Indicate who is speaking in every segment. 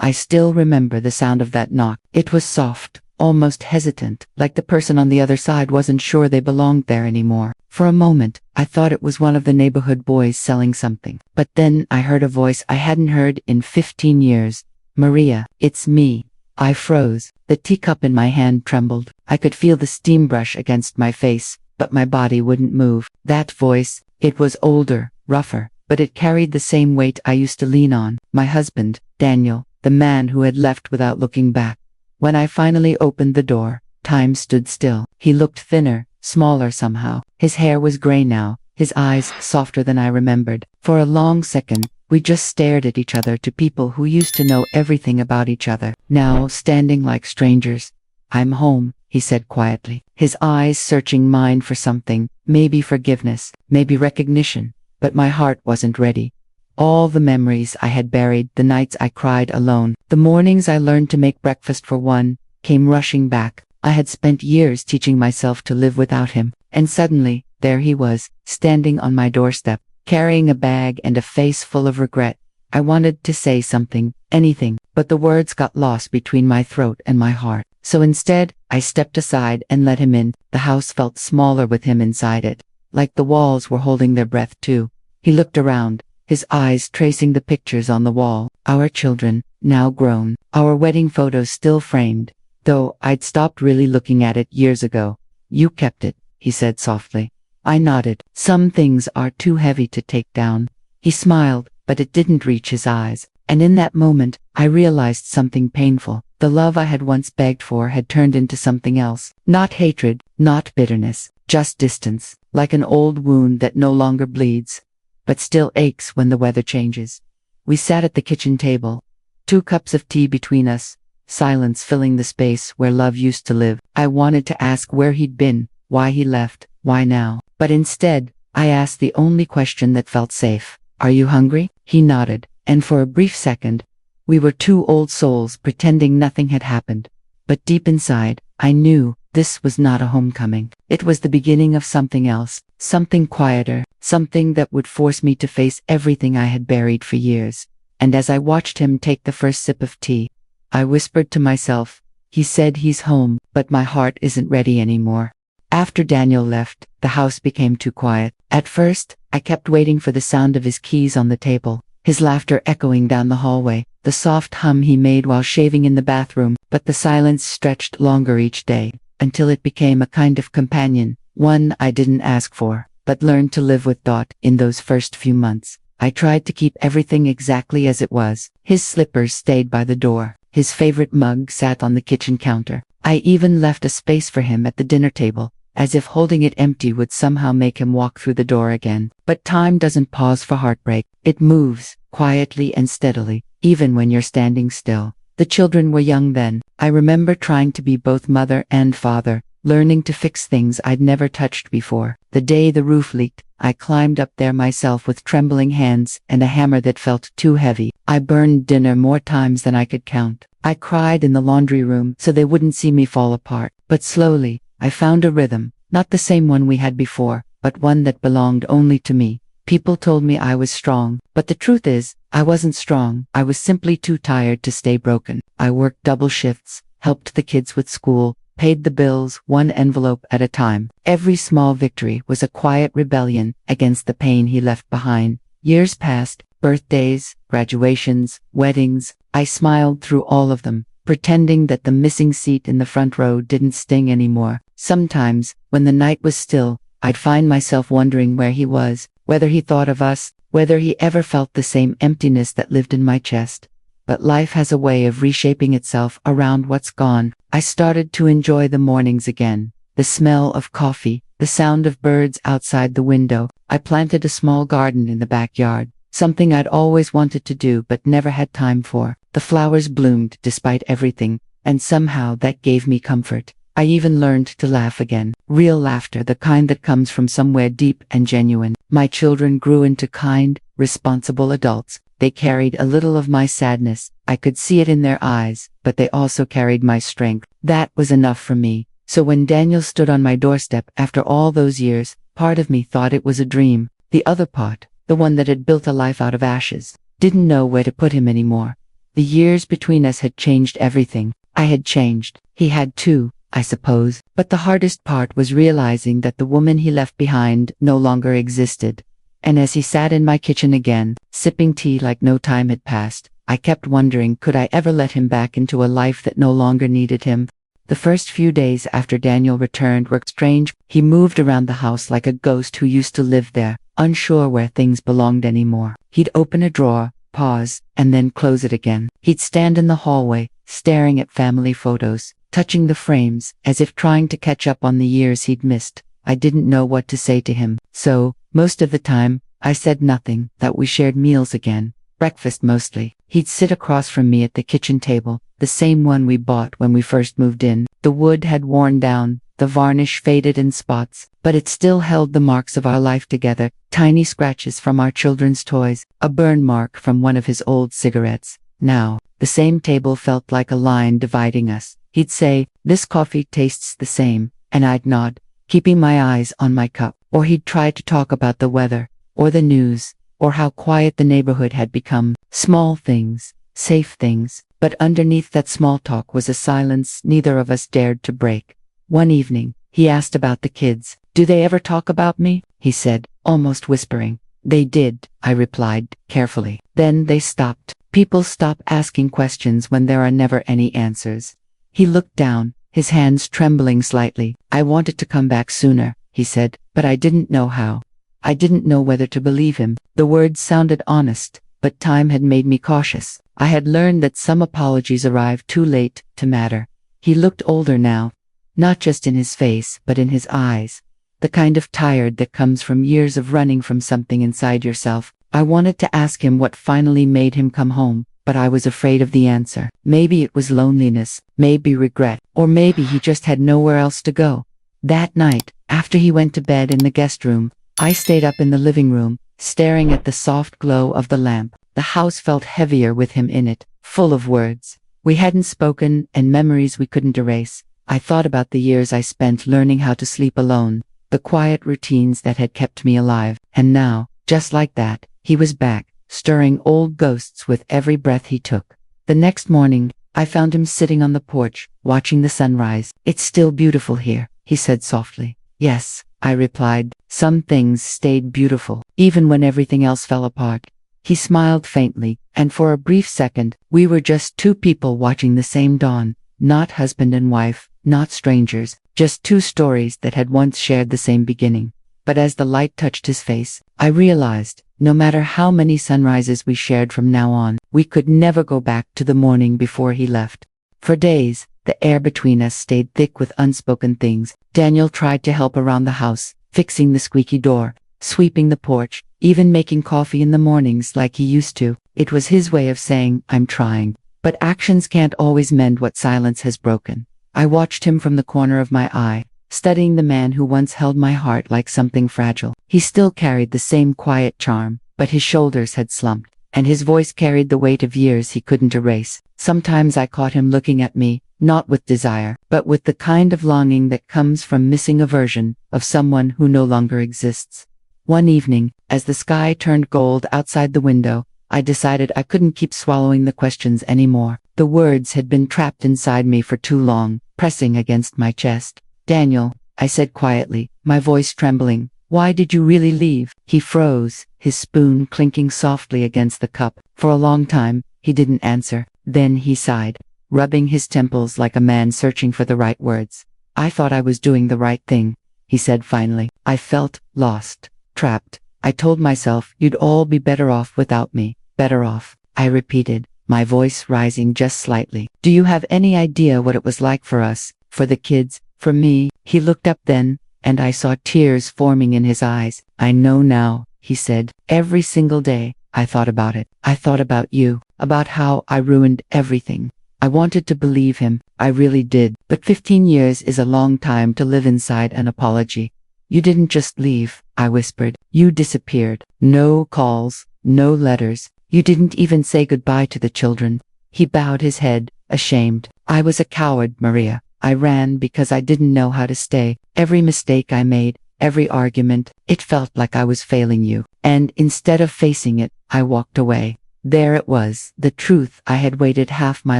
Speaker 1: I still remember the sound of that knock. It was soft, almost hesitant, like the person on the other side wasn't sure they belonged there anymore. For a moment, I thought it was one of the neighborhood boys selling something. But then I heard a voice I hadn't heard in 15 years. "Maria, it's me." I froze. The teacup in my hand trembled. I could feel the steam brush against my face, but my body wouldn't move. That voice, it was older, rougher, but it carried the same weight I used to lean on. My husband, Daniel, the man who had left without looking back. When I finally opened the door, time stood still. He looked thinner, smaller somehow. His hair was gray now, his eyes softer than I remembered. For a long second, we just stared at each other, to people who used to know everything about each other, now standing like strangers. "I'm home," he said quietly, his eyes searching mine for something, maybe forgiveness, maybe recognition, but my heart wasn't ready. All the memories I had buried, the nights I cried alone, the mornings I learned to make breakfast for one, came rushing back. I had spent years teaching myself to live without him, and suddenly, there he was, standing on my doorstep, carrying a bag and a face full of regret. I wanted to say something, anything, but the words got lost between my throat and my heart. So instead, I stepped aside and let him in. The house felt smaller with him inside it, like the walls were holding their breath too. He looked around, his eyes tracing the pictures on the wall. Our children, now grown, our wedding photos still framed, though I'd stopped really looking at it years ago. "You kept it," he said softly. I nodded. "Some things are too heavy to take down." He smiled, but it didn't reach his eyes. And in that moment, I realized something painful. The love I had once begged for had turned into something else. Not hatred, not bitterness, just distance, like an old wound that no longer bleeds, but still aches when the weather changes. We sat at the kitchen table, 2 cups of tea between us, silence filling the space where love used to live. I wanted to ask where he'd been, why he left, why now. But instead, I asked the only question that felt safe. "Are you hungry?" He nodded, and for a brief second, we were 2 old souls pretending nothing had happened. But deep inside, I knew this was not a homecoming. It was the beginning of something else, something quieter, something that would force me to face everything I had buried for years. And as I watched him take the first sip of tea, I whispered to myself, "He said he's home, but my heart isn't ready anymore." After Daniel left, the house became too quiet. At first, I kept waiting for the sound of his keys on the table, his laughter echoing down the hallway, the soft hum he made while shaving in the bathroom, but the silence stretched longer each day, until it became a kind of companion, one I didn't ask for, but learned to live with. In those first few months, I tried to keep everything exactly as it was. His slippers stayed by the door, his favorite mug sat on the kitchen counter. I even left a space for him at the dinner table, as if holding it empty would somehow make him walk through the door again. But time doesn't pause for heartbreak. It moves, quietly and steadily, even when you're standing still. The children were young then. I remember trying to be both mother and father, learning to fix things I'd never touched before. The day the roof leaked, I climbed up there myself with trembling hands and a hammer that felt too heavy. I burned dinner more times than I could count. I cried in the laundry room so they wouldn't see me fall apart. But slowly, I found a rhythm, not the same one we had before, but one that belonged only to me. People told me I was strong, but the truth is, I wasn't strong. I was simply too tired to stay broken. I worked double shifts, helped the kids with school, paid the bills one envelope at a time. Every small victory was a quiet rebellion against the pain he left behind. Years passed, birthdays, graduations, weddings. I smiled through all of them, pretending that the missing seat in the front row didn't sting anymore. Sometimes, when the night was still, I'd find myself wondering where he was, whether he thought of us, whether he ever felt the same emptiness that lived in my chest. But life has a way of reshaping itself around what's gone. I started to enjoy the mornings again, the smell of coffee, the sound of birds outside the window. I planted a small garden in the backyard, something I'd always wanted to do but never had time for. The flowers bloomed despite everything, and somehow that gave me comfort. I even learned to laugh again, real laughter, the kind that comes from somewhere deep and genuine. My children grew into kind, responsible adults. They carried a little of my sadness. I could see it in their eyes, but they also carried my strength. That was enough for me. So when Daniel stood on my doorstep after all those years, part of me thought it was a dream. The other part, the one that had built a life out of ashes, didn't know where to put him anymore. The years between us had changed everything. I had changed. He had too, I suppose. But the hardest part was realizing that the woman he left behind no longer existed. And as he sat in my kitchen again, sipping tea like no time had passed, I kept wondering, could I ever let him back into a life that no longer needed him? The first few days after Daniel returned were strange. He moved around the house like a ghost who used to live there, unsure where things belonged anymore. He'd open a drawer, pause, and then close it again. He'd stand in the hallway, staring at family photos, touching the frames, as if trying to catch up on the years he'd missed. I didn't know what to say to him, so, most of the time, I said nothing. That we shared meals again. Breakfast mostly. He'd sit across from me at the kitchen table, the same one we bought when we first moved in. The wood had worn down, the varnish faded in spots, but it still held the marks of our life together, tiny scratches from our children's toys, a burn mark from one of his old cigarettes. Now, the same table felt like a line dividing us. He'd say, "This coffee tastes the same," and I'd nod, keeping my eyes on my cup. Or he'd try to talk about the weather, or the news, or how quiet the neighborhood had become. Small things, safe things, but underneath that small talk was a silence neither of us dared to break. One evening, he asked about the kids. "Do they ever talk about me?" he said, almost whispering. "They did," I replied, carefully. "Then they stopped. People stop asking questions when there are never any answers." He looked down, his hands trembling slightly. "I wanted to come back sooner," he said, "but I didn't know how. I didn't know whether to believe him." The words sounded honest, but time had made me cautious. I had learned that some apologies arrived too late to matter. He looked older now, not just in his face, but in his eyes. The kind of tired that comes from years of running from something inside yourself. I wanted to ask him what finally made him come home, but I was afraid of the answer. Maybe it was loneliness, maybe regret, or maybe he just had nowhere else to go. That night, after he went to bed in the guest room, I stayed up in the living room, staring at the soft glow of the lamp. The house felt heavier with him in it, full of words we hadn't spoken and memories we couldn't erase. I thought about the years I spent learning how to sleep alone, the quiet routines that had kept me alive. And now, just like that, he was back, stirring old ghosts with every breath he took. The next morning, I found him sitting on the porch, watching the sunrise. "It's still beautiful here," he said softly. "Yes," I replied. "Some things stayed beautiful, even when everything else fell apart." He smiled faintly, and for a brief second, we were just two people watching the same dawn. Not husband and wife, not strangers, just two stories that had once shared the same beginning. But as the light touched his face, I realized, no matter how many sunrises we shared from now on, we could never go back to the morning before he left. For days, the air between us stayed thick with unspoken things. Daniel tried to help around the house, fixing the squeaky door, sweeping the porch, even making coffee in the mornings like he used to. It was his way of saying, "I'm trying." But actions can't always mend what silence has broken. I watched him from the corner of my eye, studying the man who once held my heart like something fragile. He still carried the same quiet charm, but his shoulders had slumped, and his voice carried the weight of years he couldn't erase. Sometimes I caught him looking at me, not with desire, but with the kind of longing that comes from missing a version of someone who no longer exists. One evening, as the sky turned gold outside the window, I decided I couldn't keep swallowing the questions anymore. The words had been trapped inside me for too long, pressing against my chest. "Daniel," I said quietly, my voice trembling, "why did you really leave?" He froze, his spoon clinking softly against the cup. For a long time, he didn't answer. Then he sighed, rubbing his temples like a man searching for the right words. "I thought I was doing the right thing," he said finally. "I felt lost, trapped. I told myself you'd all be better off without me." "Better off," I repeated, my voice rising just slightly. "Do you have any idea what it was like for us, for the kids, for me?" He looked up then, and I saw tears forming in his eyes. "I know now," he said. "Every single day, I thought about it. I thought about you, about how I ruined everything." I wanted to believe him, I really did. But 15 years is a long time to live inside an apology. "You didn't just leave," I whispered. "You disappeared. No calls, no letters. You didn't even say goodbye to the children." He bowed his head, ashamed. "I was a coward, Maria. I ran because I didn't know how to stay. Every mistake I made, every argument, it felt like I was failing you. And instead of facing it, I walked away. There it was, the truth I had waited half my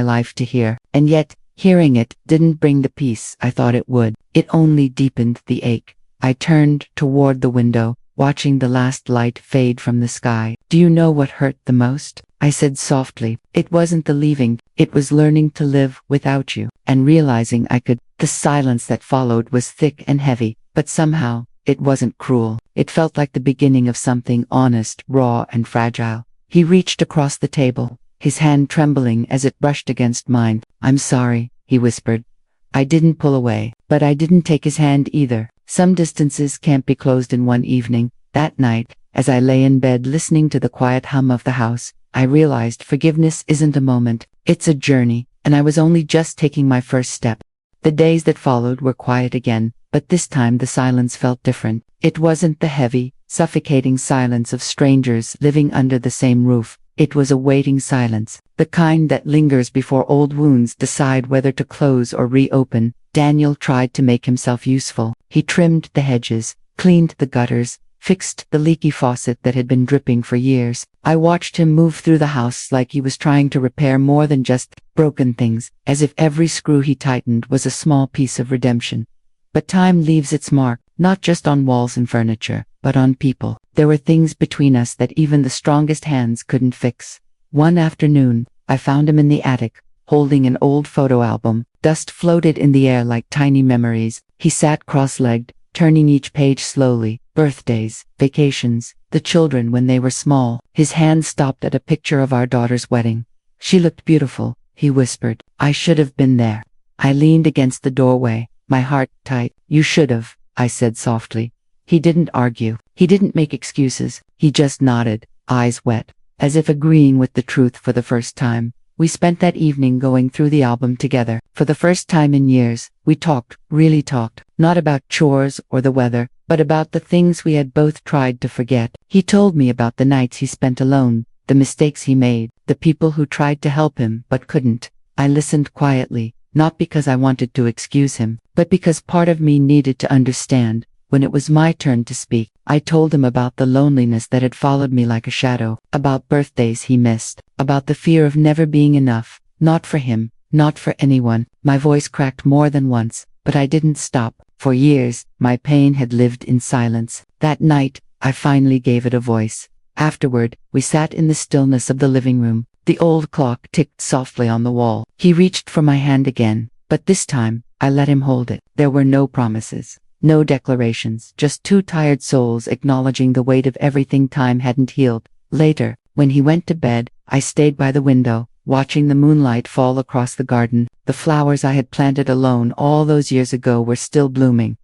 Speaker 1: life to hear, and yet, hearing it didn't bring the peace I thought it would. It only deepened the ache. I turned toward the window, watching the last light fade from the sky. Do you know what hurt the most? I said softly. It wasn't the leaving, it was learning to live without you, and realizing I could. The silence that followed was thick and heavy, but somehow, it wasn't cruel. It felt like the beginning of something honest, raw, and fragile. He reached across the table, his hand trembling as it brushed against mine. I'm sorry, he whispered. I didn't pull away, but I didn't take his hand either. Some distances can't be closed in one evening. That night, as I lay in bed listening to the quiet hum of the house, I realized forgiveness isn't a moment, it's a journey, and I was only just taking my first step. The days that followed were quiet again, but this time the silence felt different. It wasn't the heavy, suffocating silence of strangers living under the same roof. It was a waiting silence, the kind that lingers before old wounds decide whether to close or reopen. Daniel tried to make himself useful. He trimmed the hedges, cleaned the gutters, fixed the leaky faucet that had been dripping for years. I watched him move through the house like he was trying to repair more than just broken things, as if every screw he tightened was a small piece of redemption. But time leaves its mark, not just on walls and furniture, but on people. There were things between us that even the strongest hands couldn't fix. One afternoon, I found him in the attic, holding an old photo album. Dust floated in the air like tiny memories. He sat cross-legged, turning each page slowly. Birthdays, vacations, the children when they were small. His hand stopped at a picture of our daughter's wedding. She looked beautiful, he whispered. I should have been there. I leaned against the doorway, my heart tight. You should have, I said softly. He didn't argue. He didn't make excuses. He just nodded, eyes wet, as if agreeing with the truth for the first time. We spent that evening going through the album together. For the first time in years, we talked, really talked, not about chores or the weather, but about the things we had both tried to forget. He told me about the nights he spent alone, the mistakes he made, the people who tried to help him but couldn't. I listened quietly, not because I wanted to excuse him, but because part of me needed to understand. When it was my turn to speak, I told him about the loneliness that had followed me like a shadow, about birthdays he missed, about the fear of never being enough, not for him, not for anyone. My voice cracked more than once, but I didn't stop. For years, my pain had lived in silence. That night, I finally gave it a voice. Afterward, we sat in the stillness of the living room. The old clock ticked softly on the wall. He reached for my hand again, but this time, I let him hold it. There were no promises. No declarations, just two tired souls acknowledging the weight of everything time hadn't healed. Later, when he went to bed, I stayed by the window, watching the moonlight fall across the garden. The flowers I had planted alone all those years ago were still blooming.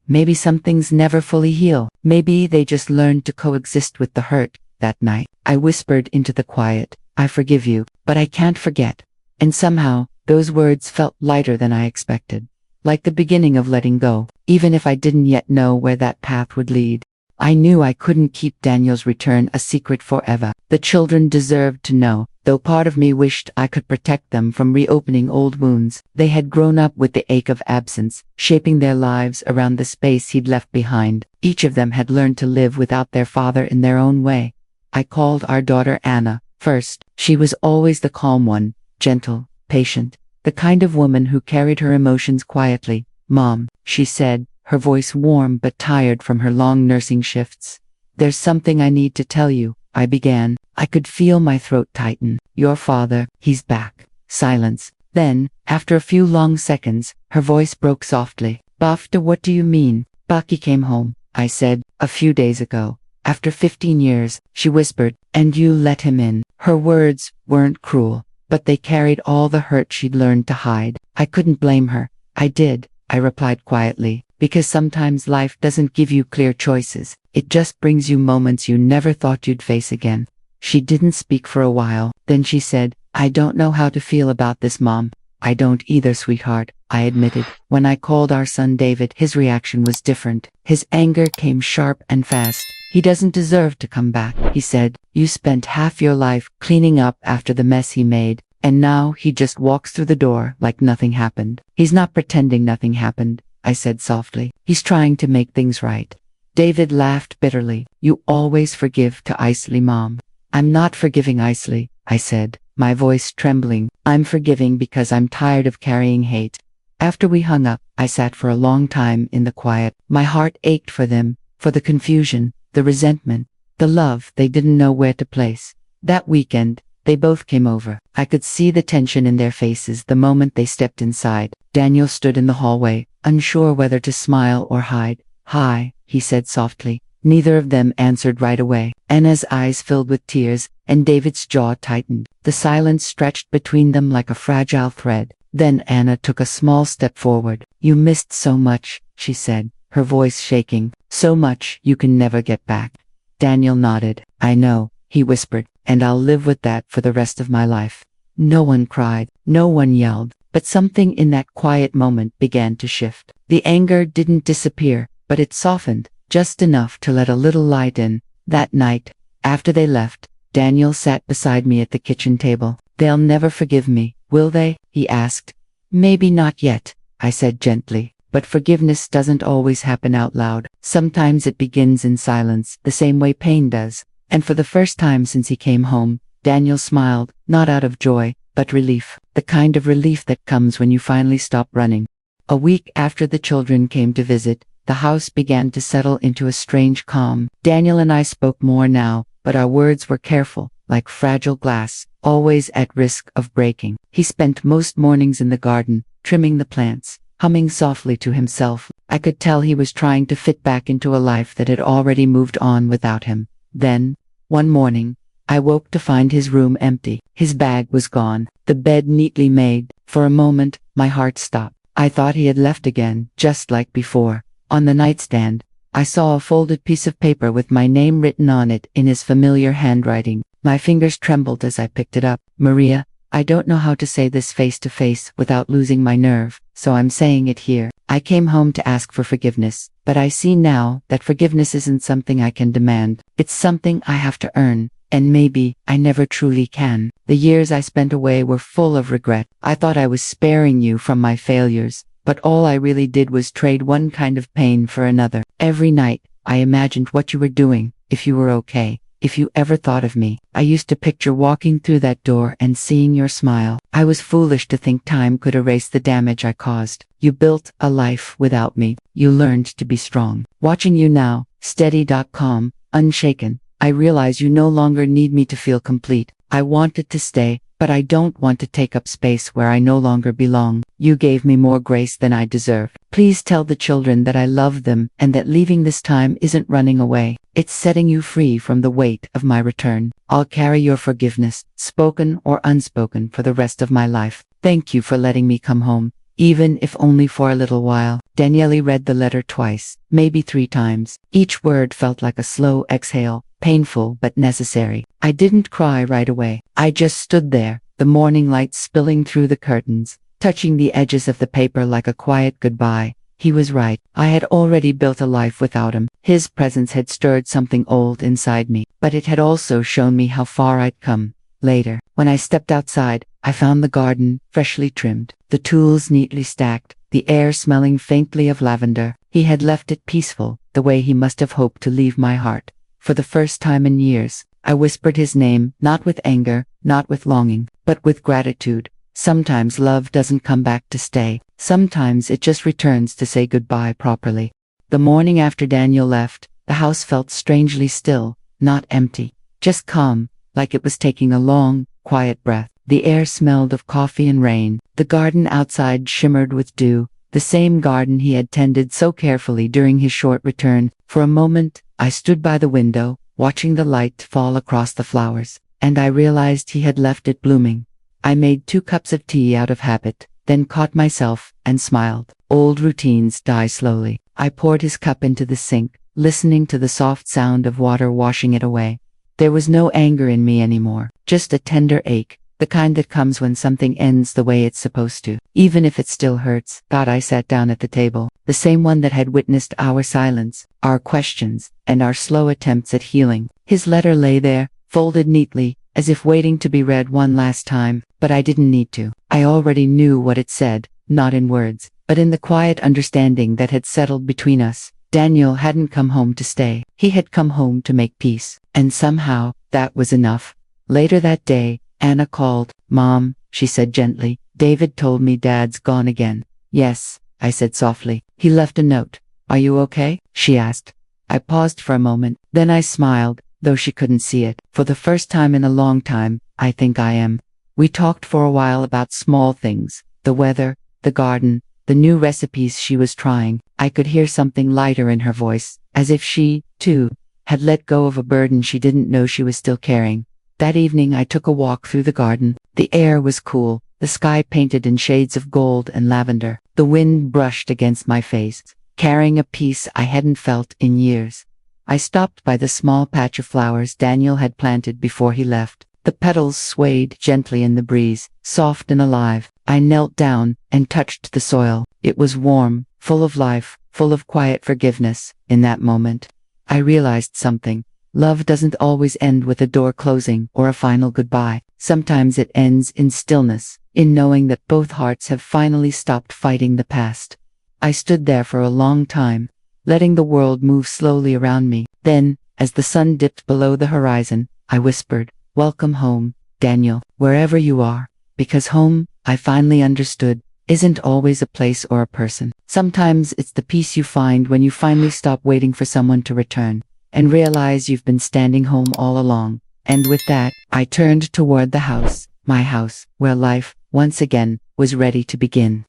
Speaker 1: Maybe some things never fully heal. Maybe they just learned to coexist with the hurt. That night, I whispered into the quiet, I forgive you, but I can't forget. And somehow, those words felt lighter than I expected. Like the beginning of letting go, even if I didn't yet know where that path would lead. I knew I couldn't keep Daniel's return a secret forever. The children deserved to know, though part of me wished I could protect them from reopening old wounds. They had grown up with the ache of absence, shaping their lives around the space he'd left behind. Each of them had learned to live without their father in their own way. I called our daughter Anna first. She was always the calm one, gentle, patient. The kind of woman who carried her emotions quietly. Mom, she said, her voice warm but tired from her long nursing shifts. There's something I need to tell you, I began. I could feel my throat tighten. Your father, he's back. Silence. Then, after a few long seconds, her voice broke softly. Bafta, what do you mean? Baki came home, I said, a few days ago. After 15 years, she whispered, and you let him in. Her words weren't cruel, but they carried all the hurt she'd learned to hide. I couldn't blame her. I did, I replied quietly, because sometimes life doesn't give you clear choices. It just brings you moments you never thought you'd face again. She didn't speak for a while. Then she said, I don't know how to feel about this, Mom. I don't either, sweetheart, I admitted. When I called our son David, his reaction was different. His anger came sharp and fast. He doesn't deserve to come back, he said. You spent half your life cleaning up after the mess he made, and now he just walks through the door like nothing happened. He's not pretending nothing happened, I said softly. He's trying to make things right. David laughed bitterly. You always forgive to Isley, Mom. I'm not forgiving Isley, I said, my voice trembling. I'm forgiving because I'm tired of carrying hate. After we hung up, I sat for a long time in the quiet. My heart ached for them, for the confusion, the resentment, the love they didn't know where to place. That weekend, they both came over. I could see the tension in their faces the moment they stepped inside. Daniel stood in the hallway, unsure whether to smile or hide. "Hi," he said softly. Neither of them answered right away. Anna's eyes filled with tears, and David's jaw tightened. The silence stretched between them like a fragile thread. Then Anna took a small step forward. "You missed so much," she said, her voice shaking. "So much you can never get back." Daniel nodded. "I know," he whispered, "and I'll live with that for the rest of my life." No one cried, no one yelled, but something in that quiet moment began to shift. The anger didn't disappear, but it softened, just enough to let a little light in. That night, after they left, Daniel sat beside me at the kitchen table. "They'll never forgive me, will they?" he asked. "Maybe not yet," I said gently. "But forgiveness doesn't always happen out loud. Sometimes it begins in silence, the same way pain does." And for the first time since he came home, Daniel smiled, not out of joy, but relief. The kind of relief that comes when you finally stop running. A week after the children came to visit, the house began to settle into a strange calm. Daniel and I spoke more now, but our words were careful, like fragile glass, always at risk of breaking. He spent most mornings in the garden, trimming the plants, humming softly to himself. I could tell he was trying to fit back into a life that had already moved on without him. Then, one morning, I woke to find his room empty. His bag was gone, the bed neatly made. For a moment, my heart stopped. I thought he had left again, just like before. On the nightstand, I saw a folded piece of paper with my name written on it in his familiar handwriting. My fingers trembled as I picked it up. "Maria, I don't know how to say this face to face without losing my nerve, so I'm saying it here. I came home to ask for forgiveness, but I see now that forgiveness isn't something I can demand. It's something I have to earn, and maybe I never truly can. The years I spent away were full of regret. I thought I was sparing you from my failures, but all I really did was trade one kind of pain for another. Every night, I imagined what you were doing, if you were okay. If you ever thought of me, I used to picture walking through that door and seeing your smile. I was foolish to think time could erase the damage I caused. You built a life without me. You learned to be strong. Watching you now, steady.com, unshaken, I realize you no longer need me to feel complete. I wanted to stay, but I don't want to take up space where I no longer belong. You gave me more grace than I deserved. Please tell the children that I love them and that leaving this time isn't running away. It's setting you free from the weight of my return. I'll carry your forgiveness, spoken or unspoken, for the rest of my life. Thank you for letting me come home, even if only for a little while." Daniele read the letter twice, maybe 3 times. Each word felt like a slow exhale, painful but necessary. I didn't cry right away. I just stood there, the morning light spilling through the curtains, touching the edges of the paper like a quiet goodbye. He was right. I had already built a life without him. His presence had stirred something old inside me, but it had also shown me how far I'd come. Later, when I stepped outside, I found the garden freshly trimmed, the tools neatly stacked, the air smelling faintly of lavender. He had left it peaceful, the way he must have hoped to leave my heart. For the first time in years, I whispered his name, not with anger, not with longing, but with gratitude. Sometimes love doesn't come back to stay. Sometimes it just returns to say goodbye properly. The morning after Daniel left, the house felt strangely still, not empty, just calm, like it was taking a long, quiet breath. The air smelled of coffee and rain. The garden outside shimmered with dew, the same garden he had tended so carefully during his short return. For a moment, I stood by the window, watching the light fall across the flowers, and I realized he had left it blooming. I made 2 cups of tea out of habit, then caught myself and smiled. Old routines die slowly. I poured his cup into the sink, listening to the soft sound of water washing it away. There was no anger in me anymore, just a tender ache, the kind that comes when something ends the way it's supposed to, even if it still hurts. I sat down at the table, the same one that had witnessed our silence, our questions, and our slow attempts at healing. His letter lay there, folded neatly, as if waiting to be read one last time, but I didn't need to. I already knew what it said, not in words, but in the quiet understanding that had settled between us. Daniel hadn't come home to stay. He had come home to make peace, and somehow, that was enough. Later that day, Anna called. "Mom," she said gently, "David told me Dad's gone again." "Yes," I said softly. "He left a note." "Are you okay?" she asked. I paused for a moment, then I smiled, though she couldn't see it. "For the first time in a long time, I think I am." We talked for a while about small things, the weather, the garden, the new recipes she was trying. I could hear something lighter in her voice, as if she, too, had let go of a burden she didn't know she was still carrying. That evening I took a walk through the garden. The air was cool, the sky painted in shades of gold and lavender. The wind brushed against my face, carrying a peace I hadn't felt in years. I stopped by the small patch of flowers Daniel had planted before he left. The petals swayed gently in the breeze, soft and alive. I knelt down and touched the soil. It was warm, full of life, full of quiet forgiveness. In that moment, I realized something. Love doesn't always end with a door closing or a final goodbye. Sometimes it ends in stillness, in knowing that both hearts have finally stopped fighting the past. I stood there for a long time, letting the world move slowly around me. Then, as the sun dipped below the horizon, I whispered, "Welcome home, Daniel, wherever you are." Because home, I finally understood, isn't always a place or a person. Sometimes it's the peace you find when you finally stop waiting for someone to return and realize you've been standing home all along. And with that, I turned toward the house, my house, where life, once again, was ready to begin.